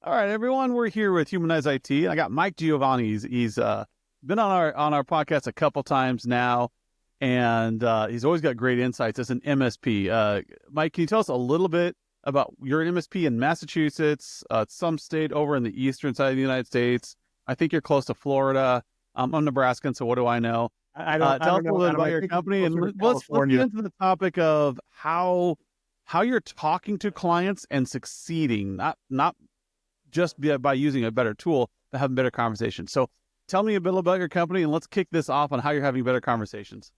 All right, everyone, we're here with Humanize IT. I got Mike Giovanni. He's been on our podcast a couple times now, and he's always got great insights as an MSP. Mike, can you tell us a little bit about your MSP in Massachusetts, some state over in the eastern side of the United States? I think you're close to Florida. I'm Nebraskan, so what do I know? I Tell us a don't little know, bit Adam. about I your think company, it's and closer to let's get California. into the topic of how you're talking to clients and succeeding, not just by using a better tool, but having better conversations. So tell me a bit about your company, and let's kick this off on how you're having better conversations.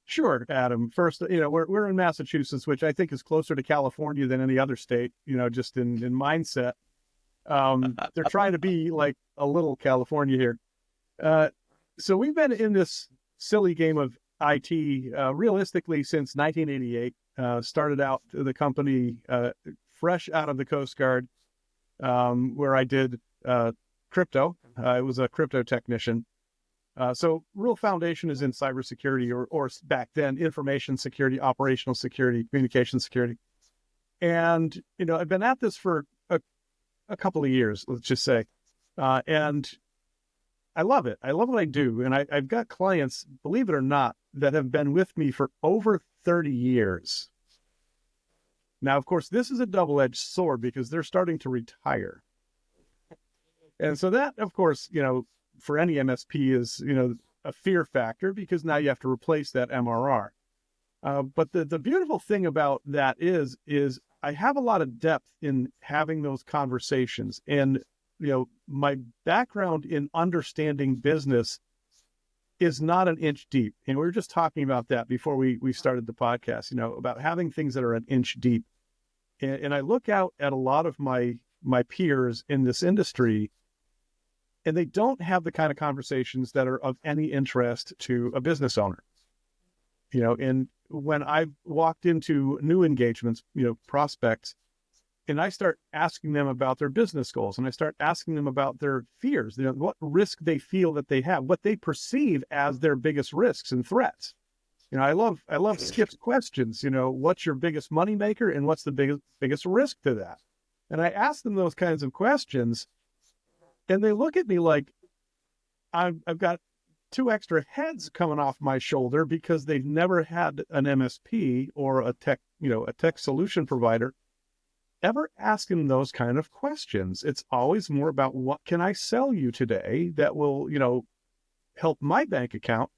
Sure, Adam. First, we're in Massachusetts, which I think is closer to California than any other state, just in mindset. They're trying to be like a little California here. So we've been in this silly game of IT realistically since 1988. Started out the company fresh out of the Coast Guard, where I did crypto. I was a crypto technician. So real foundation is in cybersecurity or back then, information security, operational security, communication security. And, I've been at this for a couple of years, let's just say. And I love it. I love what I do. And I've got clients, believe it or not, that have been with me for over 30 years. Now, of course, this is a double-edged sword because they're starting to retire. And so that, of course, for any MSP is, a fear factor because now you have to replace that MRR. But the beautiful thing about that is I have a lot of depth in having those conversations. And, my background in understanding business is not an inch deep. And we were just talking about that before we started the podcast, about having things that are an inch deep. And I look out at a lot of my peers in this industry, and they don't have the kind of conversations that are of any interest to a business owner. And when I've walked into new engagements, prospects, and I start asking them about their business goals, and I start asking them about their fears, what risk they feel that they have, what they perceive as their biggest risks and threats. I love Skip's questions. What's your biggest money maker and what's the biggest risk to that? And I ask them those kinds of questions, and they look at me like I've got 2 extra heads coming off my shoulder because they've never had an MSP or a tech solution provider ever asking those kind of questions. It's always more about what can I sell you today that will, help my bank account.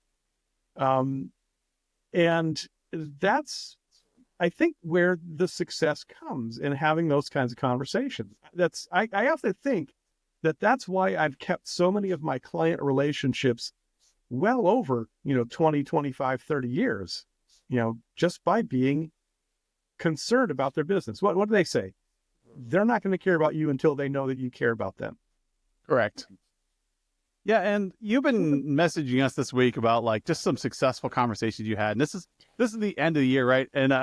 And that's, I think, where the success comes in having those kinds of conversations. I have to think that's why I've kept so many of my client relationships well over, 20, 25, 30 years, just by being concerned about their business. What do they say? They're not going to care about you until they know that you care about them. Correct. Yeah, and you've been messaging us this week about just some successful conversations you had. And this is the end of the year, right? And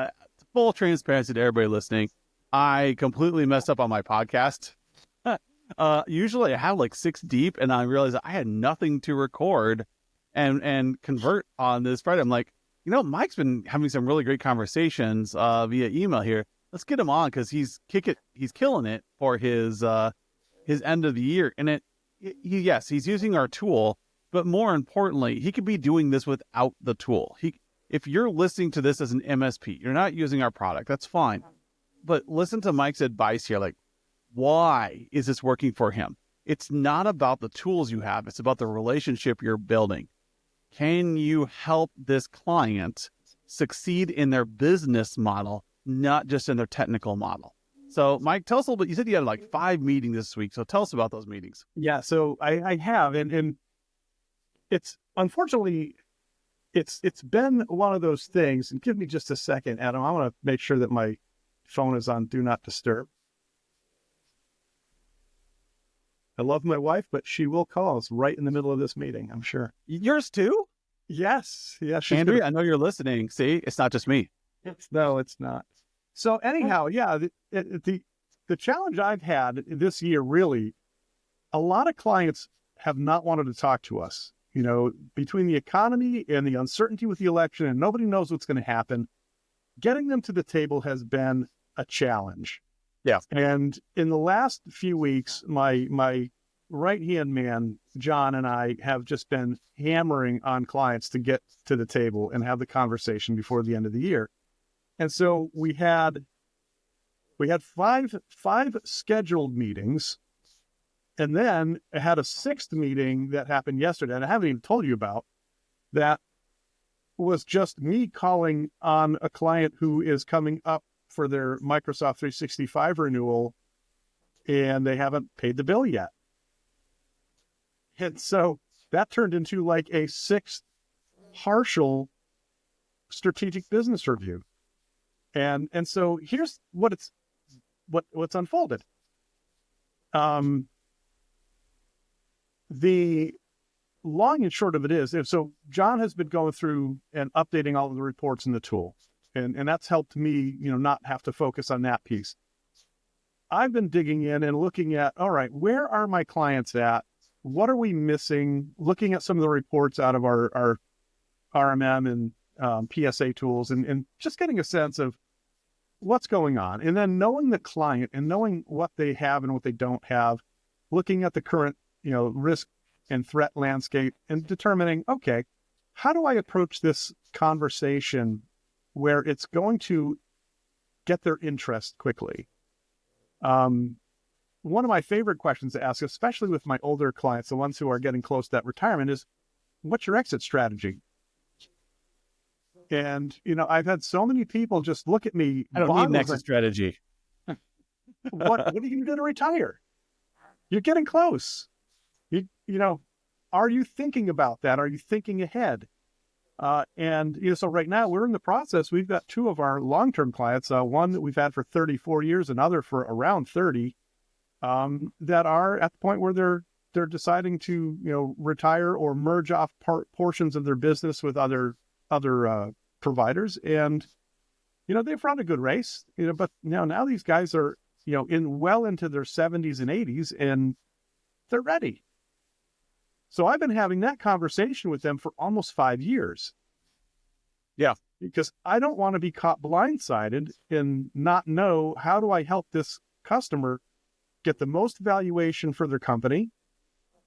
full transparency to everybody listening, I completely messed up on my podcast. Usually I have 6 deep, and I realized I had nothing to record and convert on this Friday. I'm like, Mike's been having some really great conversations via email here. Let's get him on because he's killing it for his end of the year. And he's using our tool, but more importantly, he could be doing this without the tool. If you're listening to this as an MSP, you're not using our product, that's fine. But listen to Mike's advice here. Why is this working for him? It's not about the tools you have. It's about the relationship you're building. Can you help this client succeed in their business model, not just in their technical model? So, Mike, tell us a little bit. You said you had 5 meetings this week. So tell us about those meetings. Yeah, so I have. And it's unfortunately, it's been one of those things. And give me just a second, Adam. I want to make sure that my phone is on Do Not Disturb. I love my wife, but she will call us right in the middle of this meeting, I'm sure. Yours too? Yes. Andrea, I know you're listening. See, it's not just me. No, it's not. So anyhow, yeah, the challenge I've had this year, really, a lot of clients have not wanted to talk to us. Between the economy and the uncertainty with the election, and nobody knows what's going to happen, getting them to the table has been a challenge. Yeah. And in the last few weeks, my right-hand man, John, and I have just been hammering on clients to get to the table and have the conversation before the end of the year. And so we had five scheduled meetings, and then I had a sixth meeting that happened yesterday, and I haven't even told you about. That was just me calling on a client who is coming up for their Microsoft 365 renewal, and they haven't paid the bill yet. And so that turned into like a sixth partial strategic business review. And so here's what's unfolded. The long and short of it is, so John has been going through and updating all of the reports in the tool. And that's helped me, not have to focus on that piece. I've been digging in and looking at, all right, where are my clients at? What are we missing? Looking at some of the reports out of our RMM and PSA tools and just getting a sense of what's going on. And then knowing the client and knowing what they have and what they don't have, looking at the current, risk and threat landscape and determining, okay, how do I approach this conversation where it's going to get their interest quickly? One of my favorite questions to ask, especially with my older clients, the ones who are getting close to that retirement, is, what's your exit strategy? And, I've had so many people just look at me. I don't need an exit strategy. What are you going to retire? You're getting close. Are you thinking about that? Are you thinking ahead? So right now we're in the process. We've got two of our long-term clients, one that we've had for 34 years, another for around 30, that are at the point where they're deciding to, retire or merge off portions of their business with other providers. And, they've run a good race, but now these guys are, well into their 70s and 80s, and they're ready. So I've been having that conversation with them for almost 5 years. Yeah. Because I don't want to be caught blindsided and not know, how do I help this customer get the most valuation for their company,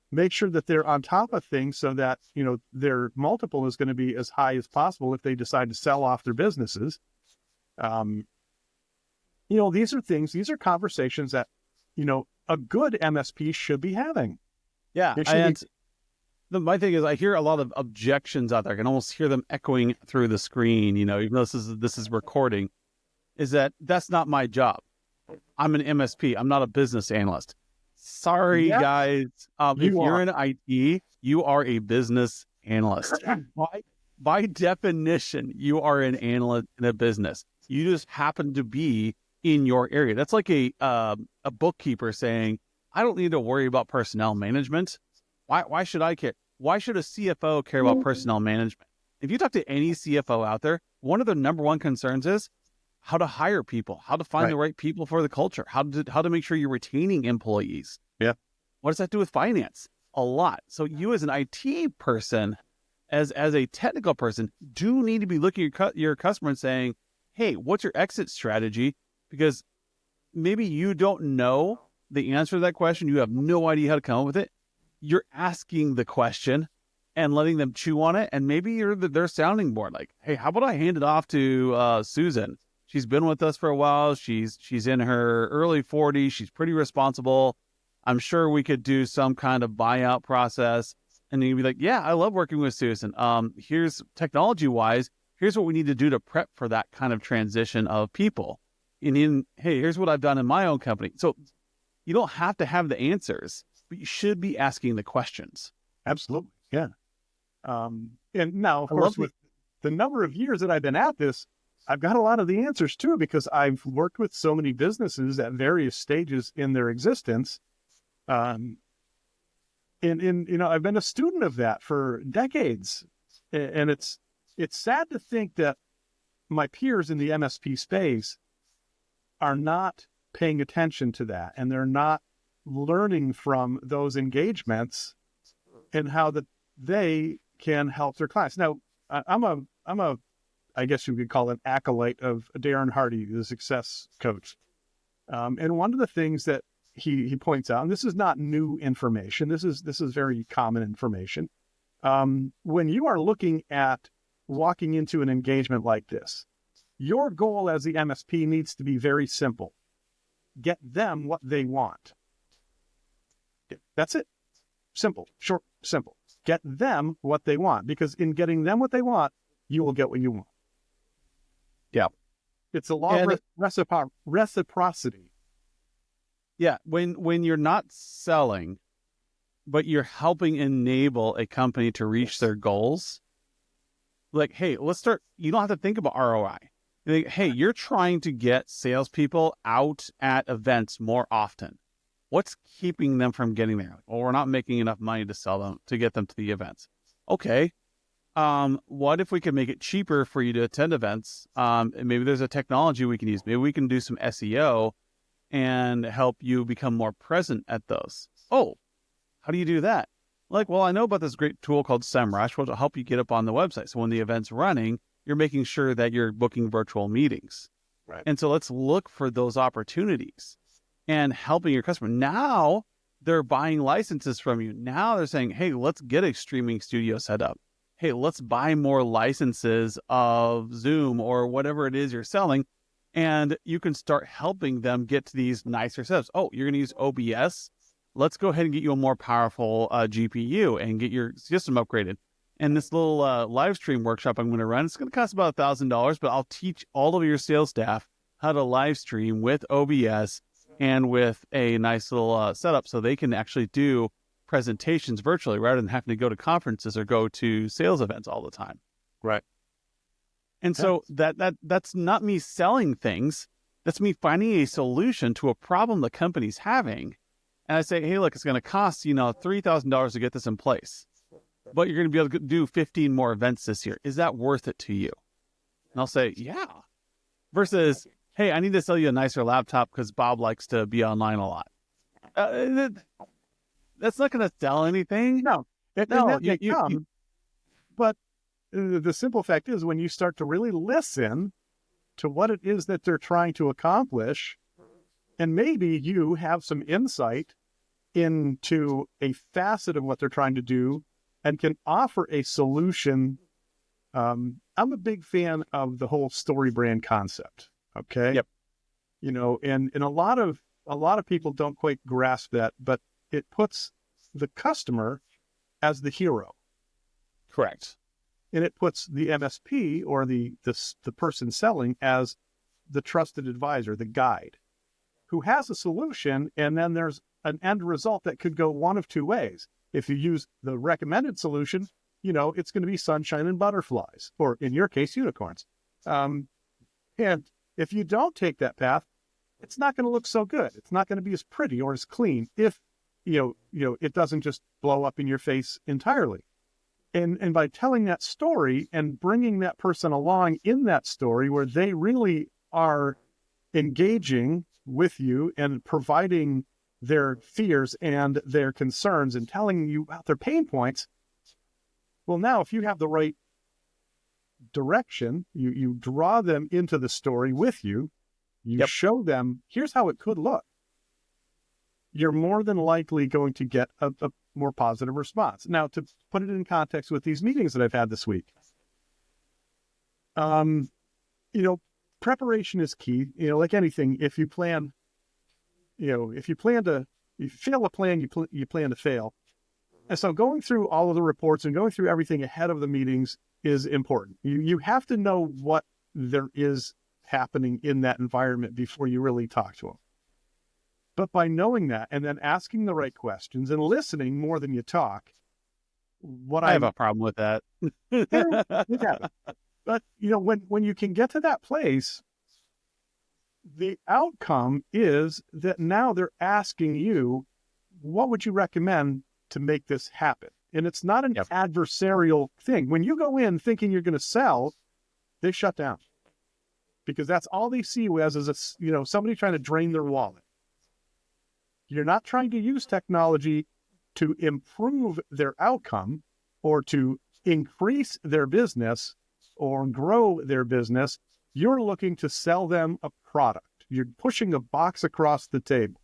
make sure that they're on top of things so that, their multiple is going to be as high as possible if they decide to sell off their businesses. These are conversations that, a good MSP should be having. Yeah. My thing is, I hear a lot of objections out there. I can almost hear them echoing through the screen, even though this is recording, is that's not my job. I'm an MSP. I'm not a business analyst. Sorry, guys. If you're in IT, you are a business analyst. By definition, you are an analyst in a business. You just happen to be in your area. That's like a bookkeeper saying, I don't need to worry about personnel management. Why should I care? Why should a CFO care about personnel management? If you talk to any CFO out there, one of their number one concerns is how to hire people, how to find the right people for the culture, how to make sure you're retaining employees. Yeah. What does that do with finance? A lot. So you as an IT person, as a technical person, do need to be looking at your customer and saying, hey, what's your exit strategy? Because maybe you don't know the answer to that question. You have no idea how to come up with it. You're asking the question and letting them chew on it. And maybe you're their sounding board. Like, hey, how about I hand it off to Susan? She's been with us for a while. She's in her early 40s. She's pretty responsible. I'm sure we could do some kind of buyout process. And you'd be like, yeah, I love working with Susan. Here's technology-wise, here's what we need to do to prep for that kind of transition of people. And hey, here's what I've done in my own company. So you don't have to have the answers, but you should be asking the questions. Absolutely. Yeah. And now, of course, with the number of years that I've been at this, I've got a lot of the answers too, because I've worked with so many businesses at various stages in their existence. And I've been a student of that for decades. And it's sad to think that my peers in the MSP space are not paying attention to that, and they're not learning from those engagements and how that they can help their clients. Now, I'm a I guess you could call an acolyte of Darren Hardy, the success coach. And one of the things that he points out, and this is not new information, this is very common information. When you are looking at walking into an engagement like this, your goal as the MSP needs to be very simple. Get them what they want. That's it. Simple, short, simple. Get them what they want, because in getting them what they want, you will get what you want. Yeah. It's a law of reciprocity. Yeah. When you're not selling, but you're helping enable a company to reach their goals, like, hey, let's start. You don't have to think about ROI. Hey, you're trying to get salespeople out at events more often. What's keeping them from getting there? Well, we're not making enough money to sell them, to get them to the events. Okay. What if we could make it cheaper for you to attend events? Maybe there's a technology we can use. Maybe we can do some SEO and help you become more present at those. Oh, how do you do that? Like, well, I know about this great tool called SEMrush, which will help you get up on the website. So when the event's running, you're making sure that you're booking virtual meetings. Right. And so let's look for those opportunities and helping your customer. Now they're buying licenses from you. Now they're saying, hey, let's get a streaming studio set up. Hey, let's buy more licenses of Zoom or whatever it is you're selling. And you can start helping them get to these nicer setups. Oh, you're going to use OBS? Let's go ahead and get you a more powerful GPU and get your system upgraded. And this little live stream workshop I'm going to run, it's going to cost about $1,000, but I'll teach all of your sales staff how to live stream with OBS and with a nice little setup so they can actually do presentations virtually rather than having to go to conferences or go to sales events all the time. Right. And so that's not me selling things. That's me finding a solution to a problem the company's having. And I say, hey, look, it's going to cost, $3,000 to get this in place, but you're going to be able to do 15 more events this year. Is that worth it to you? And I'll say, yeah. Versus, hey, I need to sell you a nicer laptop because Bob likes to be online a lot. That's not going to sell anything. No. No, but the simple fact is, when you start to really listen to what it is that they're trying to accomplish, and maybe you have some insight into a facet of what they're trying to do and can offer a solution. I'm a big fan of the whole story brand concept. Okay. Yep. And a lot of people don't quite grasp that, but it puts the customer as the hero. Correct. And it puts the MSP or the person selling as the trusted advisor, the guide, who has a solution, and then there's an end result that could go one of two ways. If you use the recommended solution, it's going to be sunshine and butterflies, or in your case, unicorns. And if you don't take that path, it's not going to look so good. It's not going to be as pretty or as clean if, it doesn't just blow up in your face entirely. And by telling that story and bringing that person along in that story where they really are engaging with you and providing their fears and their concerns and telling you about their pain points, well, now if you have the right direction, you draw them into the story with you, you show them, here's how it could look, you're more than likely going to get a more positive response. Now, to put it in context with these meetings that I've had this week, preparation is key. Like anything, if you fail a plan, you plan to fail. And so going through all of the reports and going through everything ahead of the meetings is important. You have to know what there is happening in that environment before you really talk to them. But by knowing that and then asking the right questions and listening more than you talk, I have a problem with that. But when you can get to that place, the outcome is that now they're asking you, what would you recommend to make this happen? And it's not an adversarial thing. When you go in thinking you're going to sell, they shut down, because that's all they see you as is somebody trying to drain their wallet. You're not trying to use technology to improve their outcome or to increase their business or grow their business. You're looking to sell them a product. You're pushing a box across the table.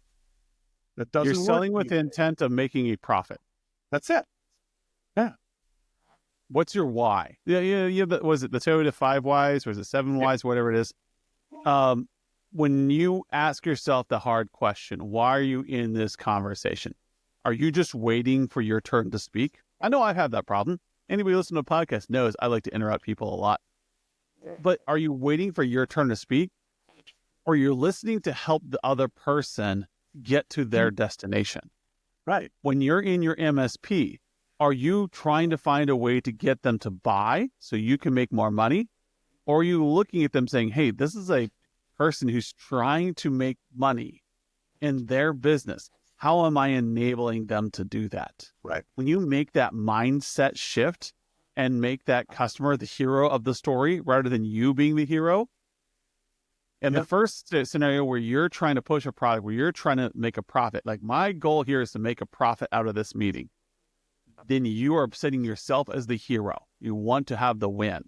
That doesn't You're work. selling with the intent of making a profit. That's it. Yeah. What's your why? Yeah. Was it the Toyota 5 whys? Was it 7 whys? Whatever it is. When you ask yourself the hard question, why are you in this conversation? Are you just waiting for your turn to speak? I know I have that problem. Anybody listening to a podcast knows I like to interrupt people a lot. But are you waiting for your turn to speak? Or you're listening to help the other person get to their destination? Right. When you're in your MSP, are you trying to find a way to get them to buy so you can make more money? Or are you looking at them saying, hey, this is a person who's trying to make money in their business. How am I enabling them to do that? Right. When you make that mindset shift and make that customer the hero of the story rather than you being the hero. And the first scenario where you're trying to push a product, where you're trying to make a profit, like my goal here is to make a profit out of this meeting. Then you are setting yourself as the hero. You want to have the win.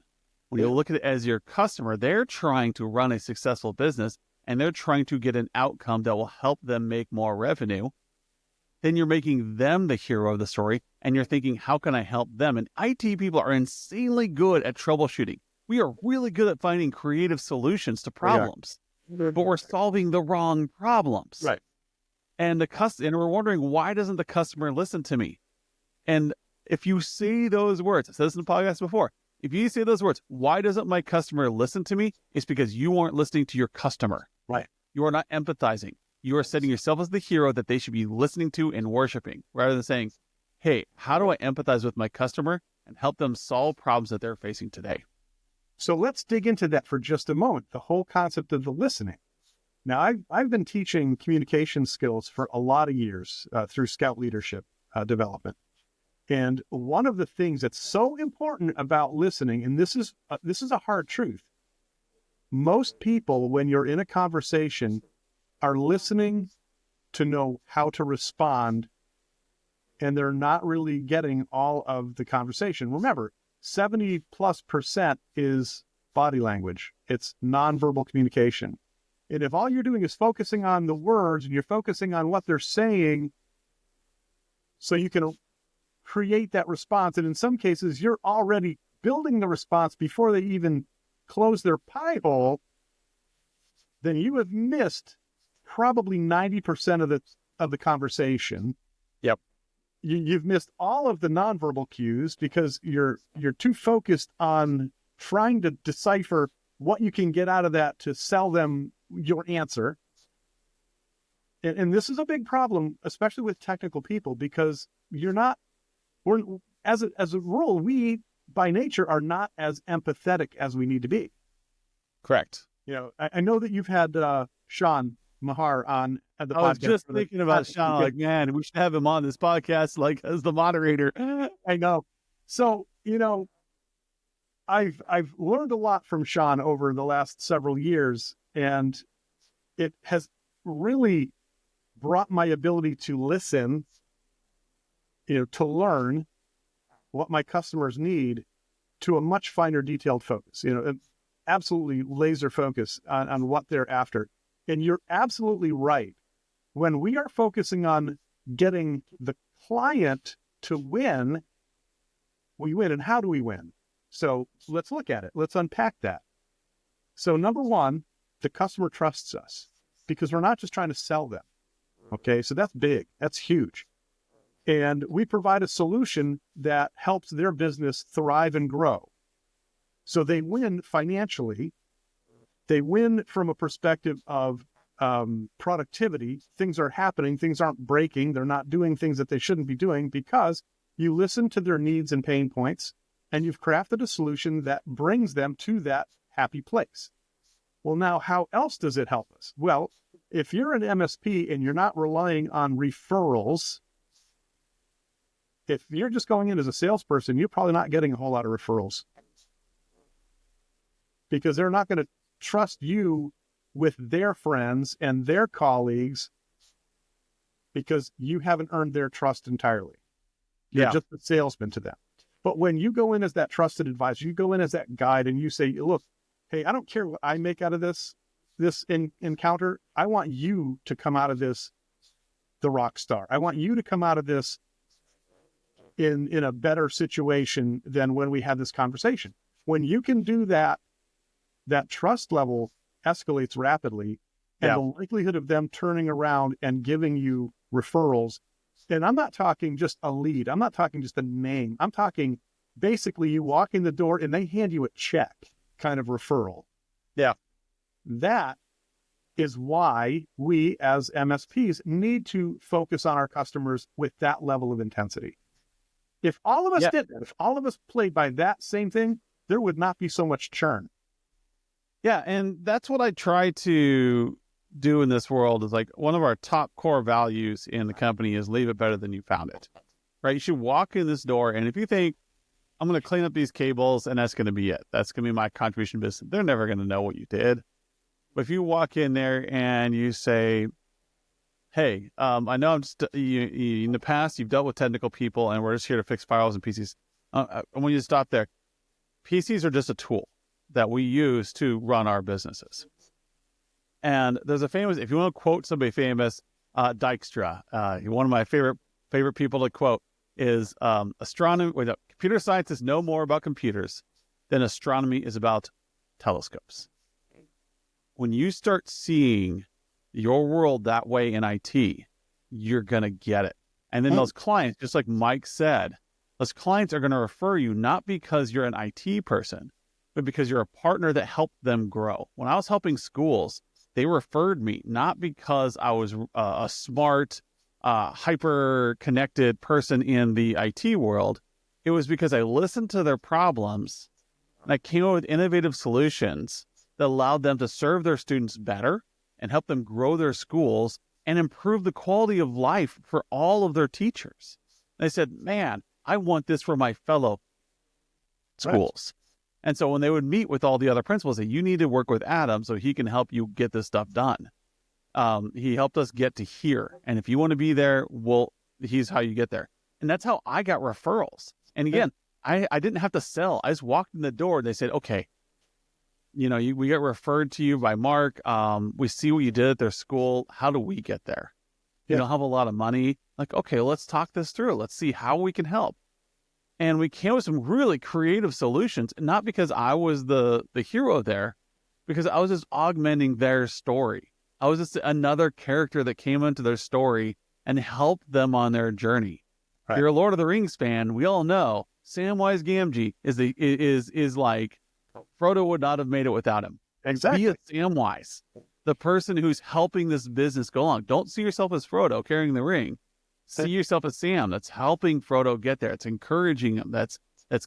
When you look at it as your customer, they're trying to run a successful business and they're trying to get an outcome that will help them make more revenue. Then you're making them the hero of the story and you're thinking, how can I help them? And IT people are insanely good at troubleshooting. We are really good at finding creative solutions to problems, but we're solving the wrong problems. Right. And and we're wondering, why doesn't the customer listen to me? And if you say those words, I said this in the podcast before, if you say those words, why doesn't my customer listen to me? It's because you aren't listening to your customer. Right. You are not empathizing. You are setting yourself as the hero that they should be listening to and worshiping, rather than saying, hey, how do I empathize with my customer and help them solve problems that they're facing today? So let's dig into that for just a moment, the whole concept of the listening. Now, I've been teaching communication skills for a lot of years through Scout Leadership Development. And one of the things that's so important about listening, and this is a hard truth, most people, when you're in a conversation, are listening to know how to respond, and they're not really getting all of the conversation. Remember, 70+% is body language. It's nonverbal communication. And if all you're doing is focusing on the words and you're focusing on what they're saying, so you can create that response, and in some cases, you're already building the response before they even close their pie hole, then you have missed probably 90% of the conversation. Yep. You've missed all of the nonverbal cues because you're too focused on trying to decipher what you can get out of that to sell them your answer. And this is a big problem, especially with technical people, because as a rule, we by nature are not as empathetic as we need to be. Correct. You know, I know that you've had Sean Mahar on at the podcast. I was just thinking about Sean, like, man, we should have him on this podcast, like, as the moderator. I know. So, you know, I've learned a lot from Sean over the last several years, and it has really brought my ability to listen, you know, to learn what my customers need to a much finer detailed focus, you know, absolutely laser focus on what they're after. And you're absolutely right. When we are focusing on getting the client to win, we win. And how do we win? So let's look at it. Let's unpack that. So number one, the customer trusts us because we're not just trying to sell them. Okay. So that's big. That's huge. And we provide a solution that helps their business thrive and grow. So they win financially. They win from a perspective of productivity. Things are happening. Things aren't breaking. They're not doing things that they shouldn't be doing because you listen to their needs and pain points, and you've crafted a solution that brings them to that happy place. Well, now, how else does it help us? Well, if you're an MSP and you're not relying on referrals, if you're just going in as a salesperson, you're probably not getting a whole lot of referrals because they're not going to trust you with their friends and their colleagues because you haven't earned their trust entirely. You're just a salesman to them. But when you go in as that trusted advisor, you go in as that guide and you say, look, hey, I don't care what I make out of this. this encounter, I want you to come out of this the rock star. I want you to come out of this in a better situation than when we had this conversation. When you can do that, that trust level escalates rapidly, and the likelihood of them turning around and giving you referrals. And I'm not talking just a lead. I'm not talking just a name. I'm talking basically you walk in the door and they hand you a check kind of referral. Yeah. That is why we as MSPs need to focus on our customers with that level of intensity. If all of us did that, if all of us played by that same thing, there would not be so much churn. Yeah. And that's what I try to do in this world is like one of our top core values in the company is leave it better than you found it, right? You should walk in this door. And if you think I'm going to clean up these cables and that's going to be it, that's going to be my contribution business, they're never going to know what you did. But if you walk in there and you say, hey, I know I'm just, in the past, you've dealt with technical people and we're just here to fix firewalls and PCs. I want you to stop there. PCs are just a tool that we use to run our businesses. And there's a famous, if you want to quote somebody famous, Dijkstra, one of my favorite people to quote is computer scientists know more about computers than astronomy is about telescopes. When you start seeing your world that way in IT, you're going to get it. And then those clients, just like Mike said, those clients are going to refer you not because you're an IT person, but because you're a partner that helped them grow. When I was helping schools, they referred me not because I was a smart, hyper-connected person in the IT world. It was because I listened to their problems and I came up with innovative solutions that allowed them to serve their students better and help them grow their schools and improve the quality of life for all of their teachers. And I said, man, I want this for my fellow schools. Right. And so when they would meet with all the other principals, say, you need to work with Adam so he can help you get this stuff done. He helped us get to here. And if you want to be there, he's how you get there. And that's how I got referrals. And again, I didn't have to sell. I just walked in the door and they said, okay, we get referred to you by Mark. We see what you did at their school. How do we get there? You don't have a lot of money. Like, okay, let's talk this through. Let's see how we can help. And we came with some really creative solutions, not because I was the hero there, because I was just augmenting their story. I was just another character that came into their story and helped them on their journey. Right. If you're a Lord of the Rings fan, we all know Samwise Gamgee is like Frodo would not have made it without him. Exactly. Be a Samwise, the person who's helping this business go along. Don't see yourself as Frodo carrying the ring. See yourself as Sam that's helping Frodo get there. It's encouraging him. That's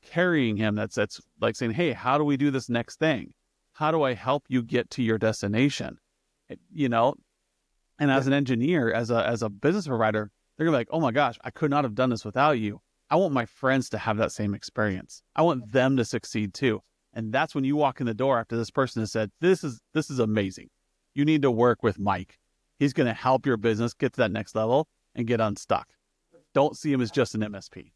carrying him. That's like saying, hey, how do we do this next thing? How do I help you get to your destination? And as an engineer, as a business provider, they're gonna be like, oh my gosh, I could not have done this without you. I want my friends to have that same experience. I want them to succeed too. And that's when you walk in the door after this person has said, this is amazing. You need to work with Mike. He's going to help your business get to that next level and get unstuck. Don't see him as just an MSP.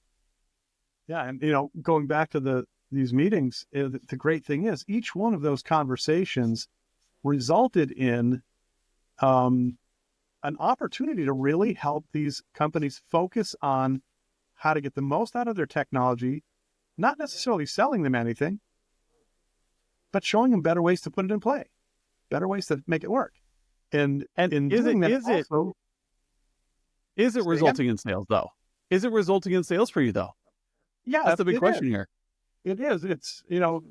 Yeah. And, going back to these meetings, the great thing is each one of those conversations resulted in an opportunity to really help these companies focus on how to get the most out of their technology, not necessarily selling them anything, but showing them better ways to put it in play, better ways to make it work. And is it resulting in sales though? Is it resulting in sales for you though? Yeah. That's the big question here. It is. It's,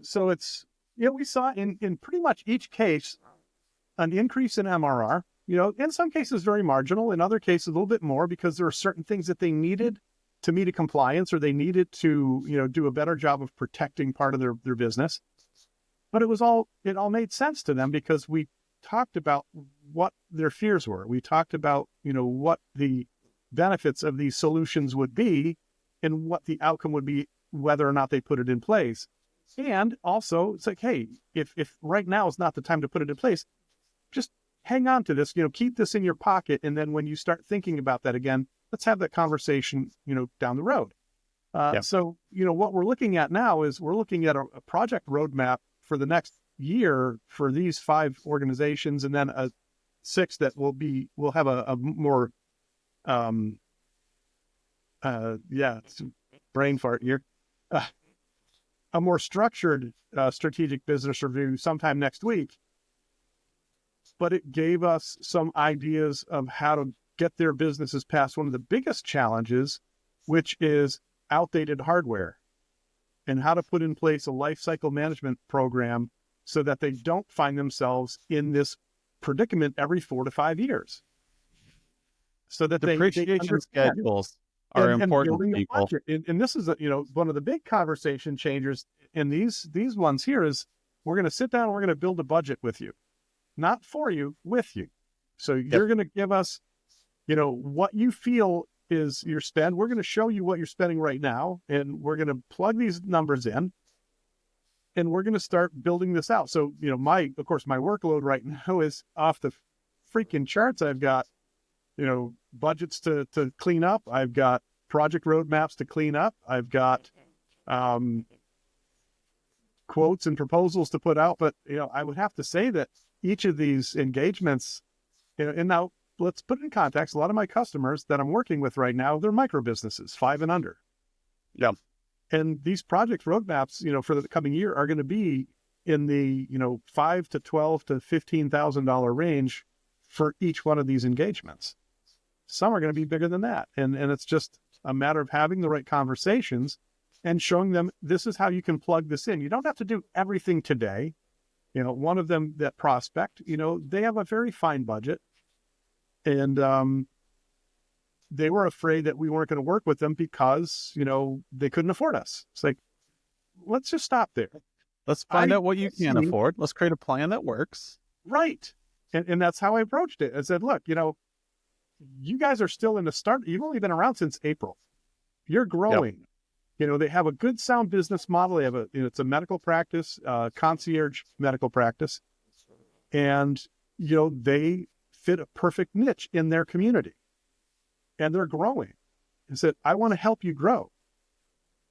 so it's, we saw in pretty much each case, an increase in MRR, in some cases very marginal, in other cases a little bit more because there are certain things that they needed to meet a compliance or they needed to, do a better job of protecting part of their business. But it all made sense to them because we talked about what their fears were. We talked about, what the benefits of these solutions would be and what the outcome would be, whether or not they put it in place. And also it's like, hey, if right now is not the time to put it in place, just hang on to this, keep this in your pocket. And then when you start thinking about that again, let's have that conversation, down the road. So, what we're looking at now is we're looking at a project roadmap for the next, year for these 5 organizations, and then a 6 that will have a more it's brain fart here, a more structured strategic business review sometime next week. But it gave us some ideas of how to get their businesses past one of the biggest challenges, which is outdated hardware, and how to put in place a life cycle management program so that they don't find themselves in this predicament every 4 to 5 years. So that depreciation schedules are important to people. And this is one of the big conversation changers in these ones here is we're going to sit down and we're going to build a budget with you, not for you, with you. So you're going to give us, what you feel is your spend. We're going to show you what you're spending right now, and we're going to plug these numbers in, and we're going to start building this out. So, my workload right now is off the freaking charts. I've got, budgets to clean up. I've got project roadmaps to clean up. I've got quotes and proposals to put out. But, I would have to say that each of these engagements, and now let's put it in context. A lot of my customers that I'm working with right now, they're micro businesses, 5 and under. Yeah. And these project roadmaps, for the coming year are going to be in the, $5,000 to $12,000 to $15,000 range for each one of these engagements. Some are going to be bigger than that. And it's just a matter of having the right conversations and showing them this is how you can plug this in. You don't have to do everything today. One of them, that prospect, they have a very fine budget, and they were afraid that we weren't going to work with them because, they couldn't afford us. It's like, let's just stop there. Let's find out what you can afford. Let's create a plan that works. Right. And that's how I approached it. I said, look, you guys are still in the start. You've only been around since April. You're growing. Yep. They have a good sound business model. They have it's a medical practice, concierge medical practice. And, they fit a perfect niche in their community. And they're growing. I said, I want to help you grow.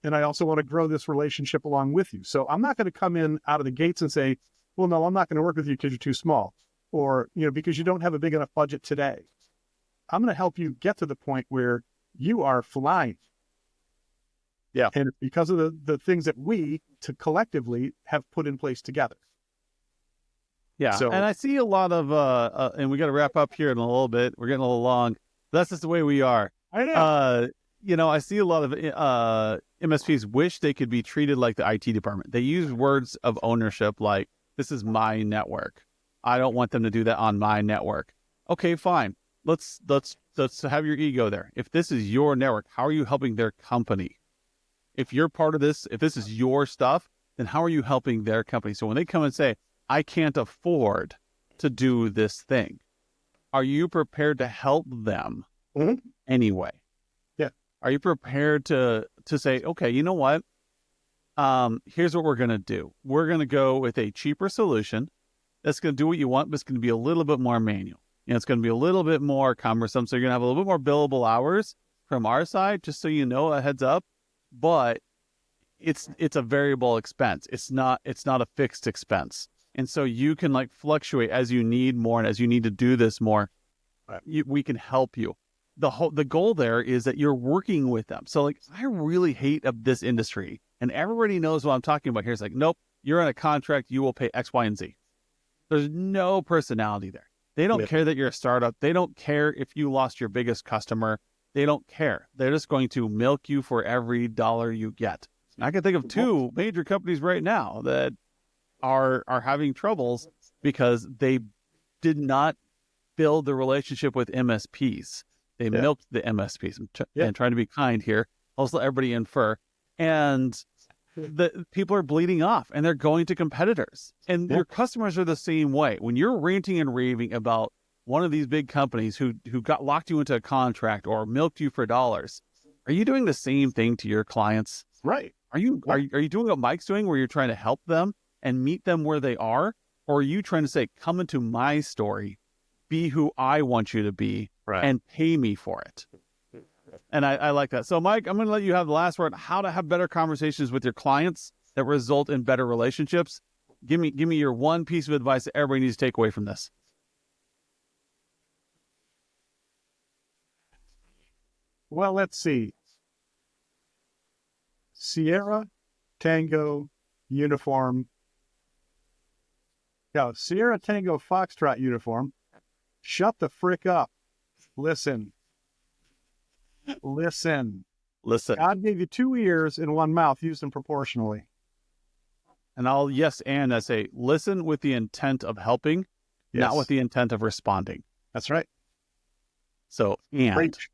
And I also want to grow this relationship along with you. So I'm not going to come in out of the gates and say, well, no, I'm not going to work with you because you're too small, or, because you don't have a big enough budget today. I'm going to help you get to the point where you are flying. Yeah. And because of the things that we collectively have put in place together. Yeah. So, and I see a lot of, and we got to wrap up here in a little bit. We're getting a little long. That's just the way we are. I know. I see a lot of MSPs wish they could be treated like the IT department. They use words of ownership like, this is my network. I don't want them to do that on my network. Okay, fine. Let's have your ego there. If this is your network, how are you helping their company? If you're part of this, if this is your stuff, then how are you helping their company? So when they come and say, I can't afford to do this thing, are you prepared to help them anyway? Yeah. Are you prepared to say, okay, you know what? Here's what we're going to do. We're going to go with a cheaper solution that's going to do what you want, but it's going to be a little bit more manual. It's going to be a little bit more cumbersome. So you're going to have a little bit more billable hours from our side, just so you know, a heads up. But it's a variable expense. It's not a fixed expense. And so you can fluctuate as you need more and as you need to do this more. Right. We can help you. The goal there is that you're working with them. So I really hate this industry, and everybody knows what I'm talking about here. It's nope, you're in a contract. You will pay X, Y, and Z. There's no personality there. They don't care that you're a startup. They don't care if you lost your biggest customer. They don't care. They're just going to milk you for every dollar you get. And I can think of 2 major companies right now that are having troubles because they did not build the relationship with MSPs. They milked the MSPs. And trying to be kind here. Also, let everybody infer. And the people are bleeding off, and they're going to competitors. And your customers are the same way. When you're ranting and raving about one of these big companies who got locked you into a contract or milked you for dollars, are you doing the same thing to your clients? Right. Are you doing what Mike's doing, where you're trying to help them and meet them where they are? Or are you trying to say, come into my story, be who I want you to be, and pay me for it? And I like that. So, Mike, I'm going to let you have the last word. How to have better conversations with your clients that result in better relationships. give me your one piece of advice that everybody needs to take away from this. Well, let's see. Sierra Tango uniform. No, Sierra Tango Foxtrot uniform. Shut the frick up. Listen. Listen. God gave you 2 ears and 1 mouth. Use them proportionally. And I say, listen with the intent of helping, not with the intent of responding. That's right. So, and Preach.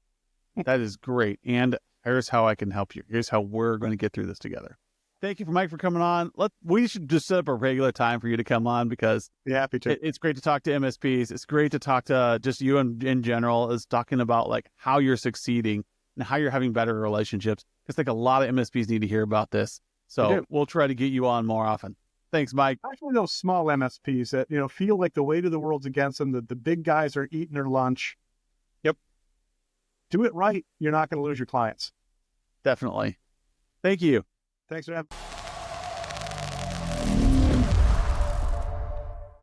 that is great. And here's how I can help you. Here's how we're going to get through this together. Thank you, Mike, for coming on. We should just set up a regular time for you to come on, because happy to. It's great to talk to MSPs. It's great to talk to just you in general, is talking about like how you're succeeding and how you're having better relationships. I think a lot of MSPs need to hear about this. So we'll try to get you on more often. Thanks, Mike. Actually, those small MSPs that, feel like the weight of the world's against them, that the big guys are eating their lunch. Yep. Do it right. You're not going to lose your clients. Definitely. Thank you. Thanks for having me.